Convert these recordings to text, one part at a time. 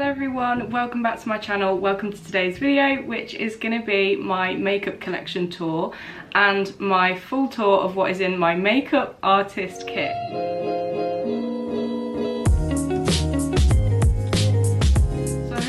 Hello everyone, welcome back to my channel. Welcome to today's video, which is going to be my makeup collection tour and my full tour of what is in my makeup artist kit.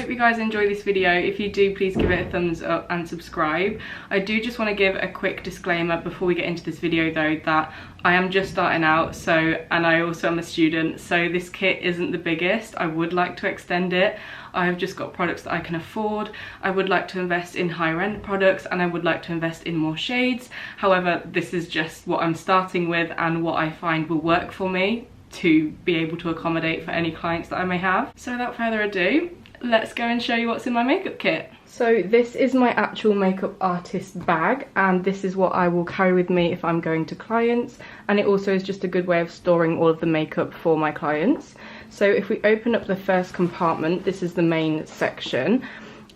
You guys enjoy this video. If you do, please give it a thumbs up and subscribe. I do just want to give a quick disclaimer before we get into this video though, that I am just starting out, and I also am a student, so this kit isn't the biggest. I would like to extend it. I've just got products that I can afford. I would like to invest in higher end products, and I would like to invest in more shades. However, this is just what I'm starting with and what I find will work for me to be able to accommodate for any clients that I may have. So without further ado, let's go and show you what's in my makeup kit. So this is my actual makeup artist bag, and this is what I will carry with me if I'm going to clients, and it also is just a good way of storing all of the makeup for my clients. So if we open up the first compartment, this is the main section,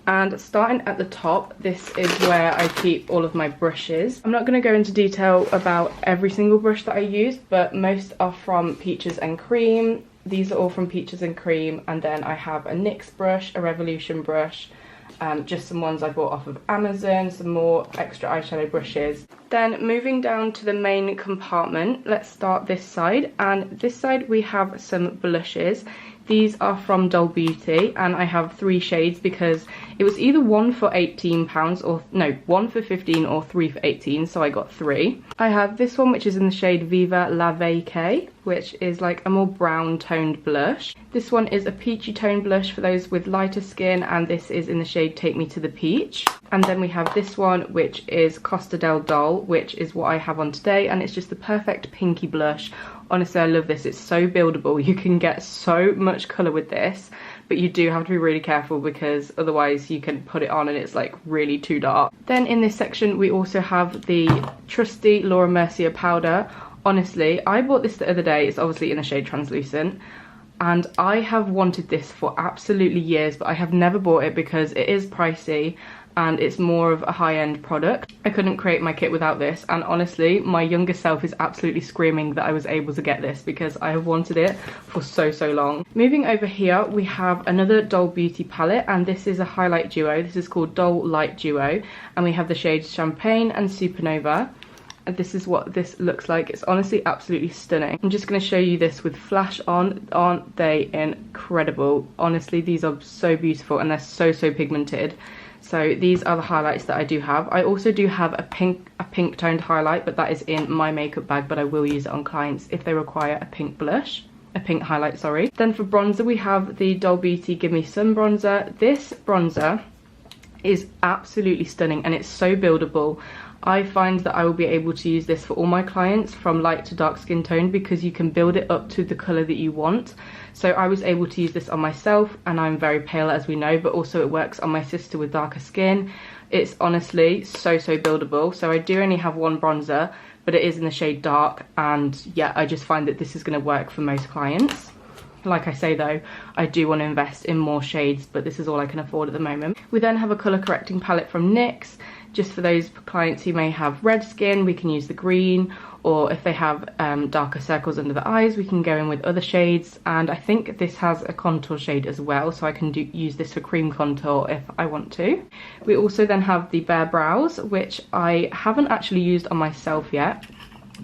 and starting at the top, this is where I keep all of my brushes. I'm not going to go into detail about every single brush that I use, but most are from Peaches and Cream. These are all from Peaches and Cream, and then I have a NYX brush, a Revolution brush, just some ones I bought off of Amazon, some more extra eyeshadow brushes. Then moving down to the main compartment, let's start this side, and this side we have some blushes. These are from Doll Beauty, and I have 3 shades because it was either 1 for £18 or no, 1 for 15 or 3 for 18, so I got 3. I have this one which is in the shade Viva La Vacay, which is like a more brown toned blush. This one is a peachy toned blush for those with lighter skin, and this is in the shade Take Me to the Peach. And then we have this one which is Costa del Doll, which is what I have on today, and it's just the perfect pinky blush. Honestly, I love this. It's so buildable. You can get so much colour with this, but you do have to be really careful because otherwise you can put it on and it's like really too dark. Then in this section we also have the trusty Laura Mercier powder. Honestly, I bought this the other day. It's obviously in the shade Translucent, and I have wanted this for absolutely years, but I have never bought it because it is pricey and it's more of a high-end product. I couldn't create my kit without this, and honestly my younger self is absolutely screaming that I was able to get this because I have wanted it for so long. Moving over here we have another Doll Beauty palette, and this is a highlight duo. This is called Doll Light Duo, and we have the shades Champagne and Supernova. And this is what this looks like. It's honestly absolutely stunning. I'm just going to show you this with flash on. Aren't they incredible? Honestly, these are so beautiful, and they're so pigmented. So these are the highlights that I do have. I also do have a pink toned highlight, but that is in my makeup bag, but I will use it on clients if they require a pink blush. A pink highlight, sorry. Then for bronzer we have the Doll Beauty Give Me Sun bronzer. This bronzer is absolutely stunning, and it's so buildable. I find that I will be able to use this for all my clients from light to dark skin tone because you can build it up to the colour that you want. So I was able to use this on myself, and I'm very pale as we know, but also it works on my sister with darker skin. It's honestly so buildable. So I do only have one bronzer, but it is in the shade Dark, and yeah, I just find that this is going to work for most clients. Like I say though, I do want to invest in more shades, but this is all I can afford at the moment. We then have a colour correcting palette from NYX. Just for those clients who may have red skin, we can use the green, or if they have darker circles under the eyes, we can go in with other shades. And I think this has a contour shade as well, so I can use this for cream contour if I want to. We also then have the Bare Brows, which I haven't actually used on myself yet,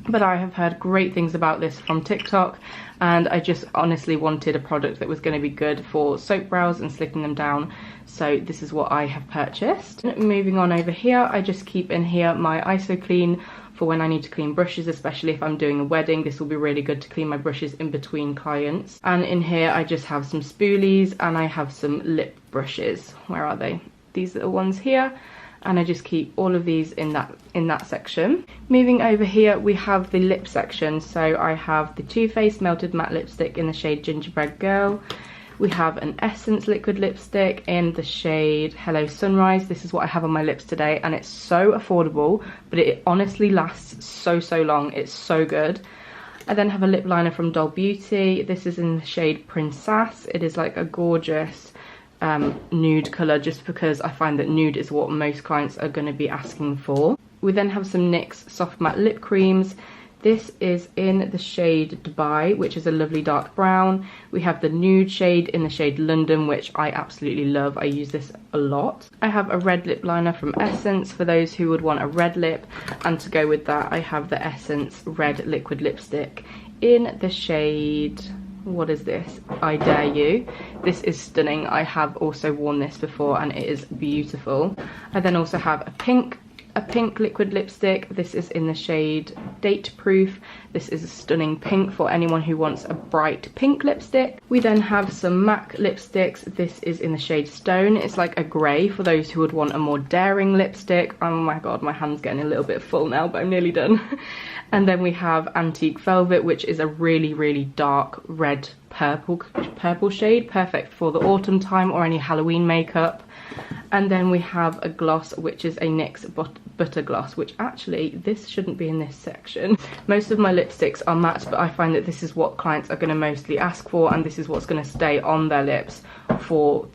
but I have heard great things about this from TikTok, and I just honestly wanted a product that was going to be good for soap brows and slicking them down, so this is what I have purchased. Moving on over here, I just keep in here my ISO Clean for when I need to clean brushes, especially if I'm doing a wedding. This will be really good to clean my brushes in between clients. And in here I just have some spoolies, and I have some lip brushes. Where are they? These are the ones here. And I just keep all of these in that section. Moving over here we have the lip section. So I have the Too Faced Melted Matte Lipstick in the shade Gingerbread Girl. We have an Essence liquid lipstick in the shade Hello Sunrise. This is what I have on my lips today, and it's so affordable, but it honestly lasts so long. It's so good. I then have a lip liner from Doll Beauty. This is in the shade Princess. It is like a gorgeous nude colour, just because I find that nude is what most clients are going to be asking for. We then have some NYX soft matte lip creams. This is in the shade Dubai, which is a lovely dark brown. We have the nude shade in the shade London, which I absolutely love. I use this a lot. I have a red lip liner from Essence for those who would want a red lip, and to go with that I have the Essence red liquid lipstick in the shade, what is this? I Dare You. This is stunning. I have also worn this before and it is beautiful. I then also have a pink liquid lipstick. This is in the shade Date Proof. This is a stunning pink for anyone who wants a bright pink lipstick. We then have some MAC lipsticks. This is in the shade Stone. It's like a grey for those who would want a more daring lipstick. Oh my god, my hand's getting a little bit full now, but I'm nearly done. And then we have Antique Velvet, which is a really dark red purple shade, perfect for the autumn time or any Halloween makeup. And then we have a gloss, which is a NYX Butter Gloss, which actually, this shouldn't be in this section. Most of my lipsticks are matte, but I find that this is what clients are going to mostly ask for, and this is what's going to stay on their lips for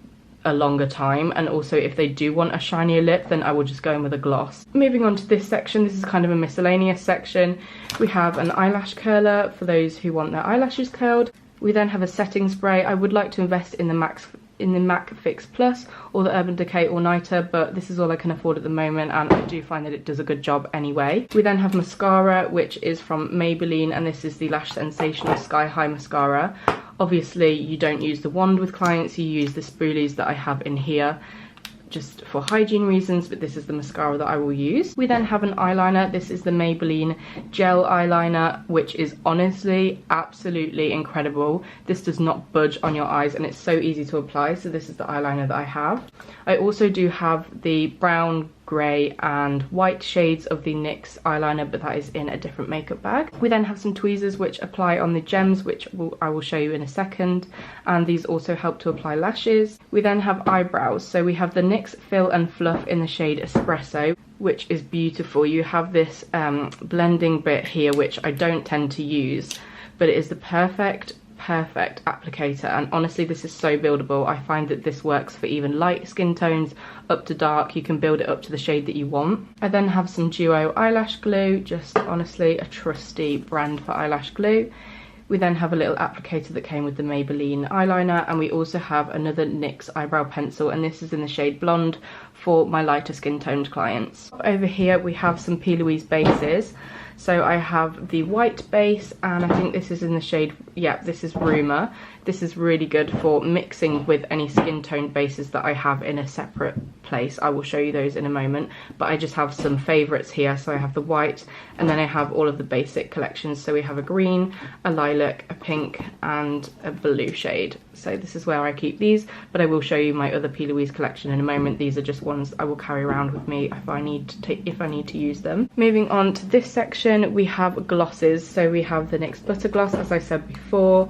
a longer time. And also if they do want a shinier lip, then I will just go in with a gloss. Moving on to this section, this is kind of a miscellaneous section. We have an eyelash curler for those who want their eyelashes curled. We then have a setting spray. I would like to invest in the MAC Fix Plus or the Urban Decay All Nighter, but this is all I can afford at the moment, and I do find that it does a good job anyway. We then have mascara, which is from Maybelline, and this is the Lash Sensational Sky High Mascara. Obviously you don't use the wand with clients, you use the spoolies that I have in here just for hygiene reasons, but this is the mascara that I will use. We then have an eyeliner. This is the Maybelline gel eyeliner, which is honestly absolutely incredible. This does not budge on your eyes and it's so easy to apply, so this is the eyeliner that I have. I also do have the brown, grey and white shades of the NYX eyeliner, but that is in a different makeup bag. We then have some tweezers which apply on the gems, which I will show you in a second, and these also help to apply lashes. We then have eyebrows, so we have the NYX Fill and Fluff in the shade Espresso, which is beautiful. You have this blending bit here, which I don't tend to use, but it is the perfect applicator, and honestly this is so buildable. I find that this works for even light skin tones up to dark. You can build it up to the shade that you want. I then have some Duo eyelash glue, just honestly a trusty brand for eyelash glue. We then have a little applicator that came with the Maybelline eyeliner, and we also have another NYX eyebrow pencil, and this is in the shade Blonde for my lighter skin toned clients. Over here we have some P. Louise bases. So I have the white base, and I think this is in the shade, yeah, this is Rumour. This is really good for mixing with any skin tone bases that I have in a separate place. I will show you those in a moment, but I just have some favourites here. So I have the white, and then I have all of the basic collections. So we have a green, a lilac, a pink and a blue shade. So this is where I keep these, but I will show you my other P. Louise collection in a moment. These are just ones I will carry around with me if I need to use them. Moving on to this section, we have glosses. So we have the NYX Butter Gloss, as I said before,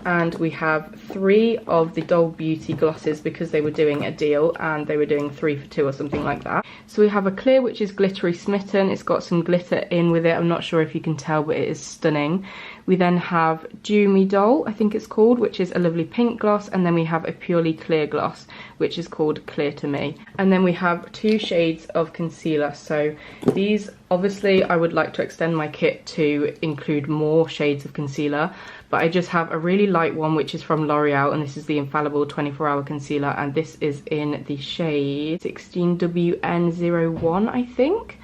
and we have 3 of the Doll Beauty glosses because they were doing a deal and they were doing 3 for 2 or something like that. So we have a clear, which is Glittery Smitten. It's got some glitter in with it. I'm not sure if you can tell, but it is stunning. We then have Dew Me Doll, I think it's called, which is a lovely pink gloss, and then we have a purely clear gloss, which is called Clear to Me. And then we have 2 shades of concealer. So these, obviously I would like to extend my kit to include more shades of concealer, but I just have a really light one, which is from L'Oreal, and this is the Infallible 24-Hour Concealer, and this is in the shade 16WN01, I think.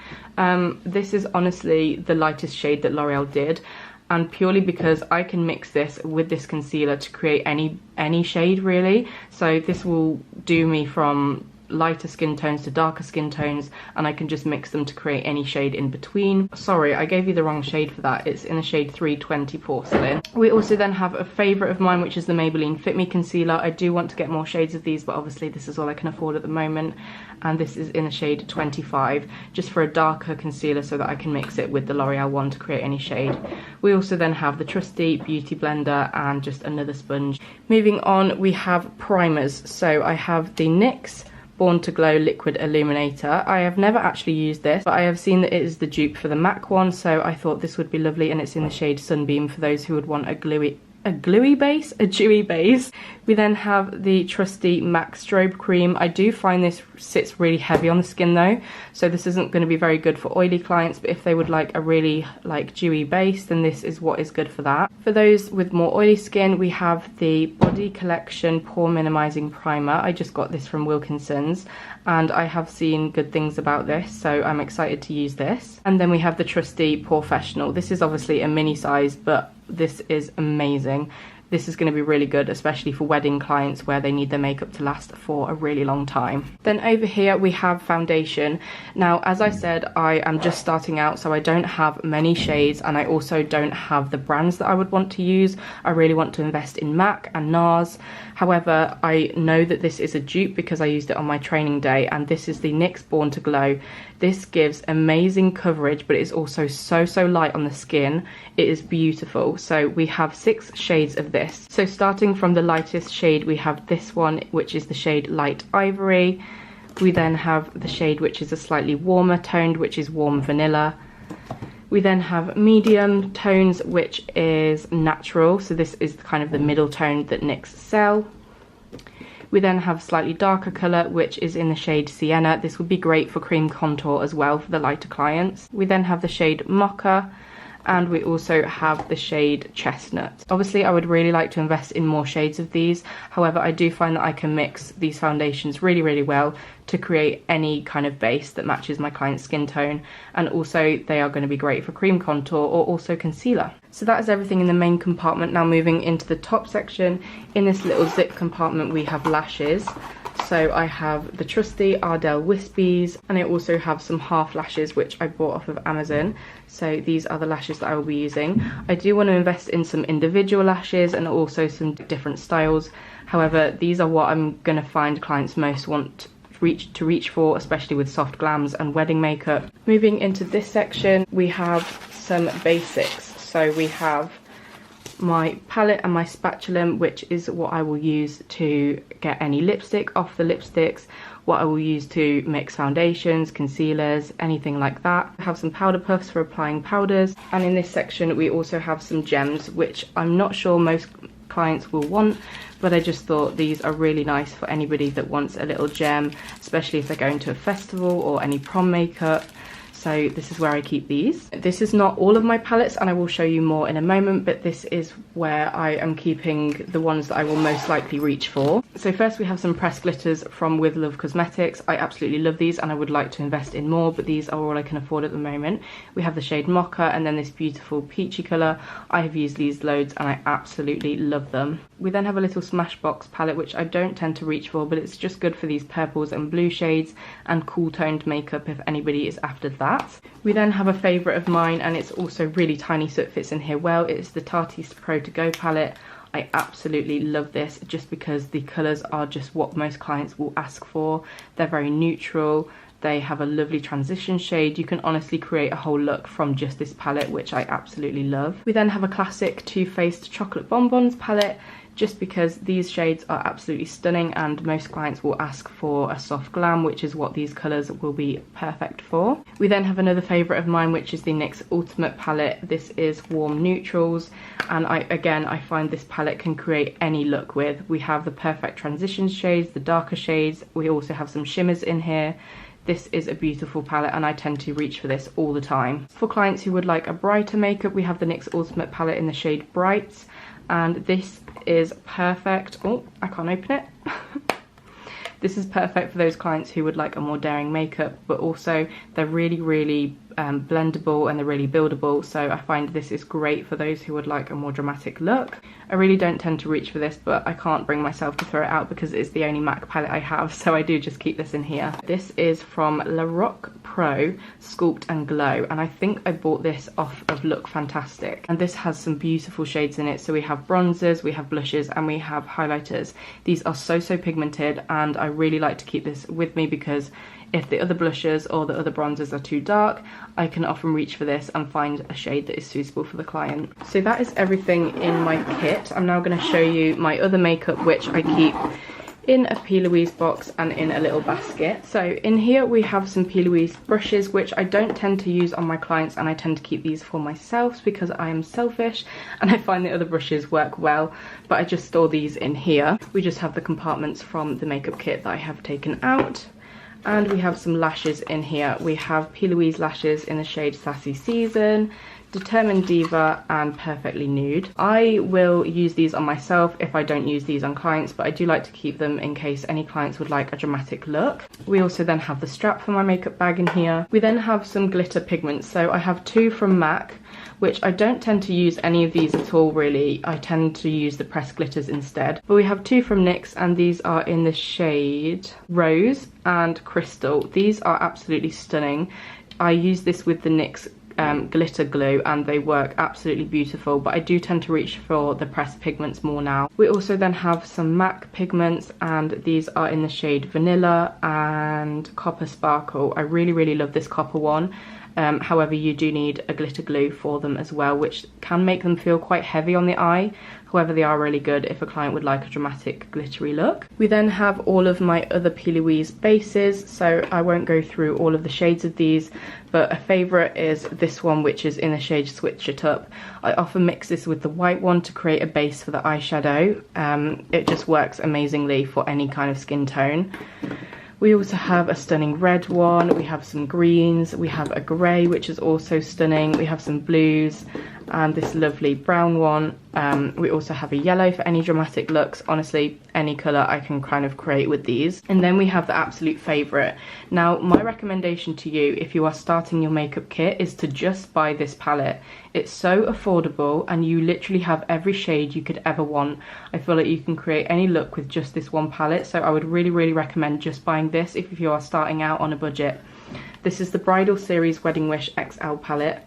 This is honestly the lightest shade that L'Oreal did, and purely because I can mix this with this concealer to create any shade really. So this will do me from lighter skin tones to darker skin tones, and I can just mix them to create any shade in between. Sorry, I gave you the wrong shade for that. It's in the shade 320 Porcelain. We also then have a favourite of mine, which is the Maybelline Fit Me Concealer. I do want to get more shades of these, but obviously this is all I can afford at the moment, and this is in the shade 25, just for a darker concealer so that I can mix it with the L'Oreal one to create any shade. We also then have the trusty Beauty Blender and just another sponge. Moving on, we have primers. So I have the NYX Born to Glow Liquid Illuminator. I have never actually used this, but I have seen that it is the dupe for the MAC one, so I thought this would be lovely, and it's in the shade Sunbeam for those who would want a a dewy base. We then have the trusty MAC Strobe Cream. I do find this sits really heavy on the skin though, so this isn't going to be very good for oily clients, but if they would like a really dewy base, then this is what is good for that. For those with more oily skin, we have the Body Collection Pore Minimizing Primer. I just got this from Wilkinson's and I have seen good things about this, so I'm excited to use this. And then we have the trusty Porefessional. This is obviously a mini size, but this is amazing. This is going to be really good, especially for wedding clients where they need their makeup to last for a really long time. Then over here we have foundation. Now, as I said, I am just starting out, so I don't have many shades, and I also don't have the brands that I would want to use. I really want to invest in MAC and NARS. However, I know that this is a dupe because I used it on my training day, and this is the NYX Born to Glow. This gives amazing coverage, but it is also so light on the skin. It is beautiful. So we have 6 shades of this. So starting from the lightest shade, we have this one, which is the shade Light Ivory. We then have the shade which is a slightly warmer toned, which is Warm Vanilla. We then have medium tones, which is Natural. So this is kind of the middle tone that NYX sell. We then have slightly darker colour, which is in the shade Sienna. This would be great for cream contour as well for the lighter clients. We then have the shade Mocha, and we also have the shade Chestnut. Obviously, I would really like to invest in more shades of these. However, I do find that I can mix these foundations really well to create any kind of base that matches my client's skin tone, and also they are going to be great for cream contour or also concealer. So that is everything in the main compartment. Now moving into the top section, in this little zip compartment we have lashes. So I have the trusty Ardell Wispies, and I also have some half lashes which I bought off of Amazon. So these are the lashes that I will be using. I do want to invest in some individual lashes and also some different styles. However, these are what I'm going to find clients most want to reach for, especially with soft glams and wedding makeup. Moving into this section, we have some basics. So we have my palette and my spatula, which is what I will use to get any lipstick off the lipsticks, what I will use to mix foundations, concealers, anything like that. I have some powder puffs for applying powders, and in this section we also have some gems, which I'm not sure most clients will want, but I just thought these are really nice for anybody that wants a little gem, especially if they're going to a festival or any prom makeup. So this is where I keep these. This is not all of my palettes, and I will show you more in a moment, but this is where I am keeping the ones that I will most likely reach for. So first we have some pressed glitters from With Love Cosmetics. I absolutely love these and I would like to invest in more, but these are all I can afford at the moment. We have the shade Mocha and then this beautiful peachy colour. I have used these loads and I absolutely love them. We then have a little Smashbox palette, which I don't tend to reach for, but it's just good for these purples and blue shades and cool toned makeup if anybody is after that. We then have a favourite of mine, and it's also really tiny so it fits in here well. It's the Tarte Pro To Go palette. I absolutely love this just because the colours are just what most clients will ask for. They're very neutral. They have a lovely transition shade. You can honestly create a whole look from just this palette, which I absolutely love. We then have a classic Too Faced Chocolate Bonbons palette, just because these shades are absolutely stunning and most clients will ask for a soft glam, which is what these colours will be perfect for. We then have another favourite of mine, which is the NYX Ultimate palette. This is warm neutrals, and I find this palette can create any look with. We have the perfect transition shades, the darker shades. We also have some shimmers in here. This is a beautiful palette and I tend to reach for this all the time. For clients who would like a brighter makeup, we have the NYX Ultimate palette in the shade Brights, and this is perfect. Oh, I can't open it. This is perfect for those clients who would like a more daring makeup, but also they're really blendable and they're really buildable, so I find this is great for those who would like a more dramatic look. I really don't tend to reach for this, but I can't bring myself to throw it out because it's the only MAC palette I have, so I do just keep this in here. This is from La Roche Pro Sculpt and Glow, and I think I bought this off of Look Fantastic, and this has some beautiful shades in it. So we have bronzers, we have blushes, and we have highlighters. These are so pigmented, and I really like to keep this with me because if the other blushes or the other bronzers are too dark, I can often reach for this and find a shade that is suitable for the client. So that is everything in my kit. I'm now going to show you my other makeup, which I keep in a P. Louise box and in a little basket. So in here we have some P. Louise brushes, which I don't tend to use on my clients, and I tend to keep these for myself because I am selfish and I find the other brushes work well, but I just store these in here. We just have the compartments from the makeup kit that I have taken out. And we have some lashes in here. We have P. Louise lashes in the shade Sassy Season, Determined Diva and Perfectly Nude. I will use these on myself if I don't use these on clients, but I do like to keep them in case any clients would like a dramatic look. We also then have the strap for my makeup bag in here. We then have some glitter pigments. So I have two from MAC, which I don't tend to use any of these at all really. I tend to use the pressed glitters instead. But we have two from NYX, and these are in the shade Rose and Crystal. These are absolutely stunning. I use this with the NYX glitter glue and they work absolutely beautiful, but I do tend to reach for the pressed pigments more now. We also then have some MAC pigments, and these are in the shade Vanilla and Copper Sparkle. I really love this copper one. However, you do need a glitter glue for them as well, which can make them feel quite heavy on the eye. However, they are really good if a client would like a dramatic glittery look. We then have all of my other P. Louise bases, so I won't go through all of the shades of these, but a favourite is this one, which is in the shade Switch It Up. I often mix this with the white one to create a base for the eyeshadow. It just works amazingly for any kind of skin tone. We also have a stunning red one, we have some greens, we have a grey which is also stunning, we have some blues and this lovely brown one. We also have a yellow for any dramatic looks. Honestly, any colour I can kind of create with these. And then we have the absolute favourite. Now, my recommendation to you if you are starting your makeup kit is to just buy this palette. It's so affordable and you literally have every shade you could ever want. I feel like you can create any look with just this one palette, so I would really recommend just buying this if you are starting out on a budget. This is the Bridal Series Wedding Wish XL palette,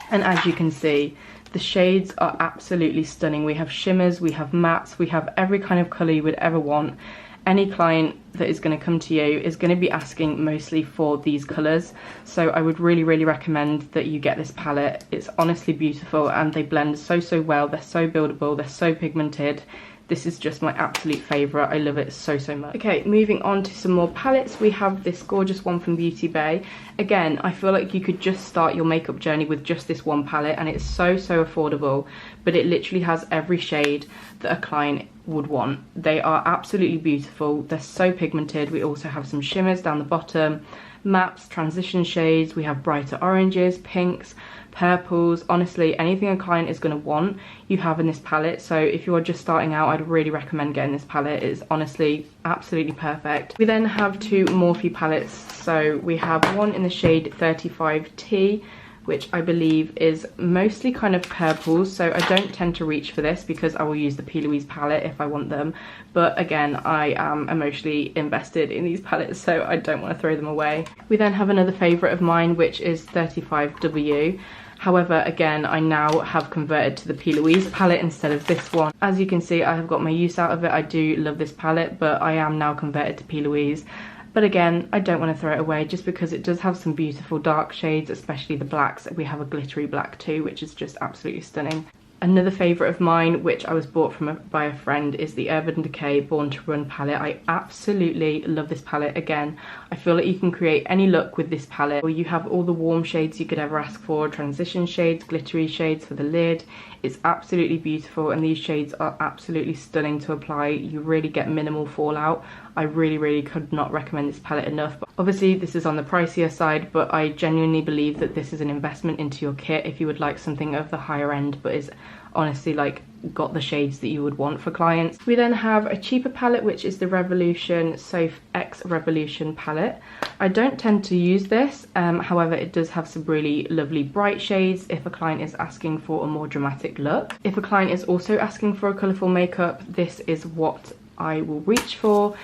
and as you can see, the shades are absolutely stunning. We have shimmers, we have mattes, we have every kind of colour you would ever want. Any client that is going to come to you is going to be asking mostly for these colours, so I would really recommend that you get this palette. It's honestly beautiful and they blend so well. They're so buildable, they're so pigmented. This is just my absolute favourite. I love it so much. Okay, moving on to some more palettes. We have this gorgeous one from Beauty Bay. Again, I feel like you could just start your makeup journey with just this one palette, and it's so affordable, but it literally has every shade that a client would want. They are absolutely beautiful. They're so pigmented. We also have some shimmers down the bottom, mattes, transition shades. We have brighter oranges, pinks, purples. Honestly, anything a client is going to want, you have in this palette. So if you are just starting out, I'd really recommend getting this palette. It's honestly absolutely perfect. We then have two Morphe palettes. So we have one in the shade 35T, which I believe is mostly kind of purples, so I don't tend to reach for this because I will use the P. Louise palette if I want them. But again, I am emotionally invested in these palettes, so I don't want to throw them away. We then have another favourite of mine, which is 35W. However, again, I now have converted to the P. Louise palette instead of this one. As you can see, I have got my use out of it. I do love this palette, but I am now converted to P. Louise. But again, I don't want to throw it away just because it does have some beautiful dark shades, especially the blacks. We have a glittery black too, which is just absolutely stunning. Another favourite of mine, which I was bought by a friend, is the Urban Decay Born to Run palette. I absolutely love this palette. Again, I feel like you can create any look with this palette. You have all the warm shades you could ever ask for, transition shades, glittery shades for the lid. It's absolutely beautiful, and these shades are absolutely stunning to apply. You really get minimal fallout. I really could not recommend this palette enough. But obviously this is on the pricier side, but I genuinely believe that this is an investment into your kit if you would like something of the higher end, but is honestly like got the shades that you would want for clients. We then have a cheaper palette, which is the Revolution Soph X Revolution palette. I don't tend to use this, however it does have some really lovely bright shades if a client is asking for a more dramatic look. If a client is also asking for a colourful makeup, this is what I will reach for.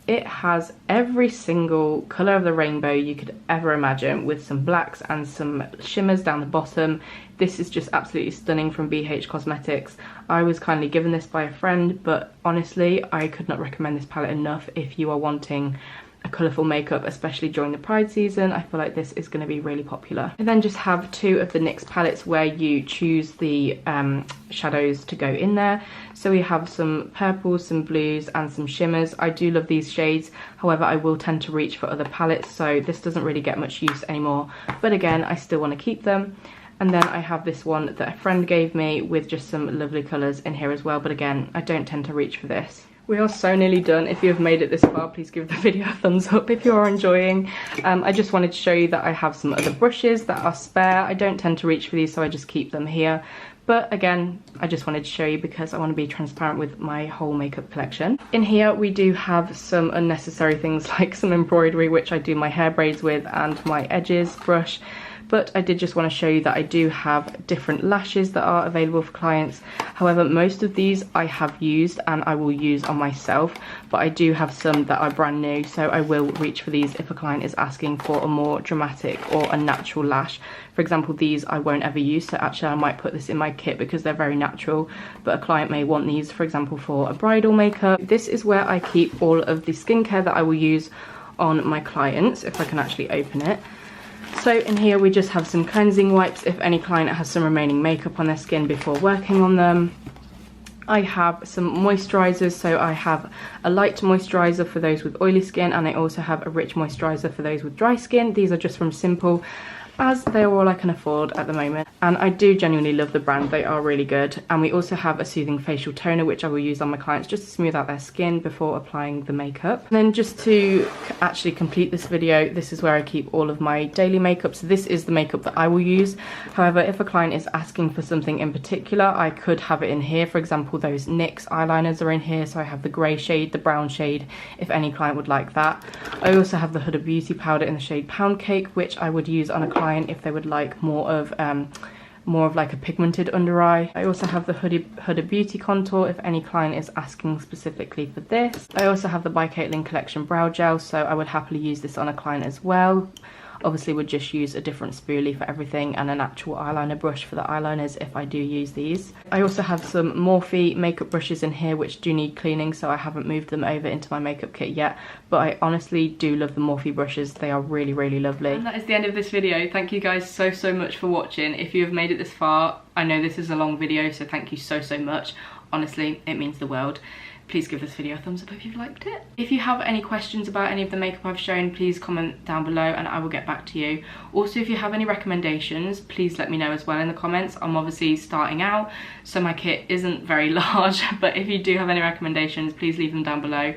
It has every single colour of the rainbow you could ever imagine, with some blacks and some shimmers down the bottom. This is just absolutely stunning from BH Cosmetics. I was kindly given this by a friend, but honestly I could not recommend this palette enough if you are wanting a colourful makeup, especially during the Pride season. I feel like this is going to be really popular. I then just have two of the NYX palettes where you choose the shadows to go in there. So we have some purples, some blues and some shimmers. I do love these shades, however I will tend to reach for other palettes, so this doesn't really get much use anymore, but again I still want to keep them. And then I have this one that a friend gave me with just some lovely colours in here as well, but again I don't tend to reach for this. We are so nearly done. If you have made it this far, please give the video a thumbs up if you are enjoying. I just wanted to show you that I have some other brushes that are spare. I don't tend to reach for these, so I just keep them here. But again, I just wanted to show you because I want to be transparent with my whole makeup collection. In here we do have some unnecessary things like some embroidery, which I do my hair braids with, and my edges brush. But I did just want to show you that I do have different lashes that are available for clients. However, most of these I have used and I will use on myself, but I do have some that are brand new, so I will reach for these if a client is asking for a more dramatic or a natural lash. For example, these I won't ever use, so actually I might put this in my kit because they're very natural, but a client may want these, for example, for a bridal makeup. This is where I keep all of the skincare that I will use on my clients, if I can actually open it. So in here we just have some cleansing wipes if any client has some remaining makeup on their skin before working on them. I have some moisturisers, so I have a light moisturiser for those with oily skin, and I also have a rich moisturiser for those with dry skin. These are just from Simple, as they are all I can afford at the moment, and I do genuinely love the brand. They are really good. And we also have a soothing facial toner which I will use on my clients just to smooth out their skin before applying the makeup. And then just to actually complete this video, this is where I keep all of my daily makeup. So this is the makeup that I will use. However, if a client is asking for something in particular, I could have it in here. For example, those NYX eyeliners are in here, so I have the grey shade, the brown shade, if any client would like that. I also have the Huda Beauty powder in the shade Pound Cake, which I would use on a client if they would like more of like a pigmented under eye. I also have the Huda Beauty contour if any client is asking specifically for this. I also have the By Caitlin Collection brow gel, so I would happily use this on a client as well. Obviously would just use a different spoolie for everything and an actual eyeliner brush for the eyeliners if I do use these. I also have some Morphe makeup brushes in here which do need cleaning, so I haven't moved them over into my makeup kit yet, but I honestly do love the Morphe brushes. They are really, really lovely. And that is the end of this video. Thank you guys so much for watching. If you have made it this far, I know this is a long video, so thank you so much. Honestly, it means the world. Please give this video a thumbs up if you've liked it. If you have any questions about any of the makeup I've shown, please comment down below and I will get back to you. Also, if you have any recommendations, please let me know as well in the comments. I'm obviously starting out, so my kit isn't very large, but if you do have any recommendations, please leave them down below.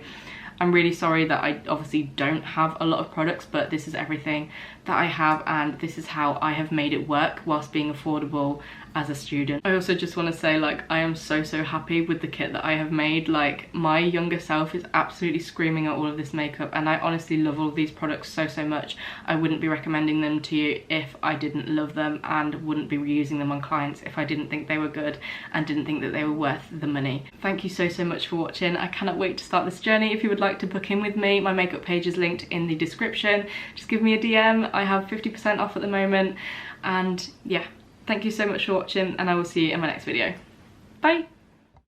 I'm really sorry that I obviously don't have a lot of products, but this is everything that I have and this is how I have made it work whilst being affordable as a student. I also just want to say, like, I am so happy with the kit that I have made. Like, my younger self is absolutely screaming at all of this makeup, and I honestly love all of these products so much. I wouldn't be recommending them to you if I didn't love them, and wouldn't be reusing them on clients if I didn't think they were good and didn't think that they were worth the money. Thank you so much for watching. I cannot wait to start this journey. If you would like to book in with me, my makeup page is linked in the description. Just give me a DM. I have 50% off at the moment, and yeah. Thank you so much for watching, and I will see you in my next video. Bye!